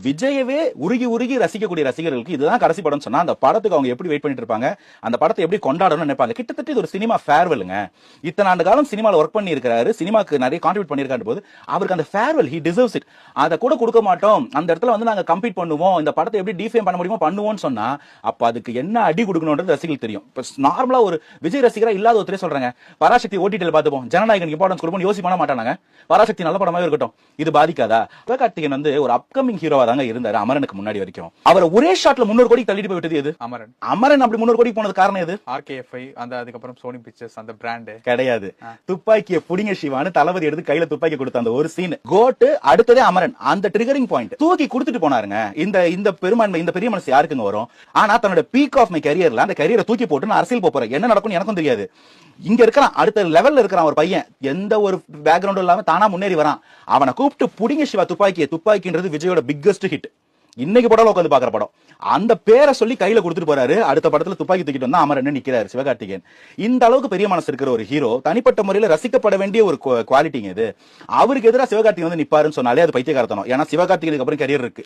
விஜயவே உருகி உருகி ரசிக்கக்கூடிய ரசிகர்களுக்கு இதுதான் கடைசி படம் சொன்னா அந்த படத்துக்கு அவங்க எப்படி வெயிட் பண்ணிட்டு இருப்பாங்க, அந்த படத்தை எப்படி கொண்டாடணும்னு நினைப்பாங்க. கிட்டத்தட்ட இது ஒரு சினிமா ஃபேர்வெலுங்க. இத்தனை ஆண்டு காலம் சினிமால ஒர்க் பண்ணி இருக்காரு, சினிமாக்கு நிறைய கான்ட்ரிபியூட் பண்ணிருக்காரு போது அவருக்கு அந்த ஃபேர்வெல் ஹி டிசர்வ்ஸ் இட். அதை கூட கொடுக்க மாட்டோம், அந்த இடத்துல வந்து நாங்க கம்பீட் பண்ணுவோம், இந்த படத்தை எப்படி டிஃபேம் பண்ண முடியுமோ பண்ணுவோம்னு சொன்னா அப்ப அதுக்கு என்ன அடி கொடுக்கணும்ன்றது ரசிகர்களுக்கு தெரியும். இப்ப நார்மலா ஒரு விஜய் ரசிகரா இல்லாத ஒருத்தரே சொல்றாங்க பராசக்தி ஓடிடில பார்த்துப்போம், ஜனநாயகன் இம்பார்ட்டன்ஸ் கொடுப்போம் யோசி பண்ண மாட்டாங்க. பராசக்தி நல்ல படமாவே இருக்கட்டும், இது பாதிக்காதா? சிவகார்த்திகேயன் வந்து ஒரு அப்கமிங் ஹீரோவா தாங்க இருந்தாரு அமரனுக்கு முன்னாடி வரைக்கும். அவர் ஒரே ஷாட்ல 300 கோடி தள்ளிட்டு போய் விட்டது எது? அமரன். அமரன் அப்படி 300 கோடி போனது காரணம் எது? RKFI அந்த அதுக்கப்புறம் சோனி பிக்சர்ஸ் அந்த பிராண்ட் கிடையாது. துப்பாக்கிய புடிங்க சிவான்னு தளபதி எடுத்து கையில துப்பாக்கி கொடுத்த அந்த ஒரு சீன் கோட், அடுத்ததே அமரன். அந்த ட்ரிகரிங் பாயிண்ட் தூக்கி கொடுத்துட்டு போனாருங்க. இந்த பெருமான்மை, இந்த பெரிய மனசு யாருக்குங்க வரும்? ஆனா தன்னோட பீக் ஆஃப் மை கரியர்ல அந்த கரியரை தூக்கி போட்டு நான் அரசியல் போறேன், என்ன நடக்கும்னு எனக்கும் தெரியாது. இங்க இருக்கிறான், அடுத்த லெவல்ல இருக்கிறான் ஒரு பையன், எந்த ஒரு பேக்ரவுண்டும் இல்லாம தானா முன்னேறி வரான். அவனை கூப்பிட்டு புடிங்க சிவா துப்பாக்கின்றது விஜயோட பிக்கஸ்ட் ஹிட். இன்னைக்கு படம் உட்காந்து பாக்குற படம். அந்த பேரை சொல்லி கையில கொடுத்துட்டு போறாரு. அடுத்த படத்துல துப்பாக்கி தூக்கிட்டு வந்தா அமரன் நிக்கிறாரு சிவகார்த்திகேயன். இந்த அளவுக்கு பெரிய மனசு இருக்கிற ஒரு ஹீரோ, தனிப்பட்ட முறையில் ரசிக்கப்பட வேண்டிய ஒரு குவாலிட்டிங்க இது. அவருக்கு எதிராக சிவகார்த்திகேயன் வந்து நிப்பாருன்னு சொன்னாலே அது பைத்தியக்காரத்தனம். ஏன்னா சிவகார்த்திகேயனுக்கு அப்புறம் கரியர் இருக்கு.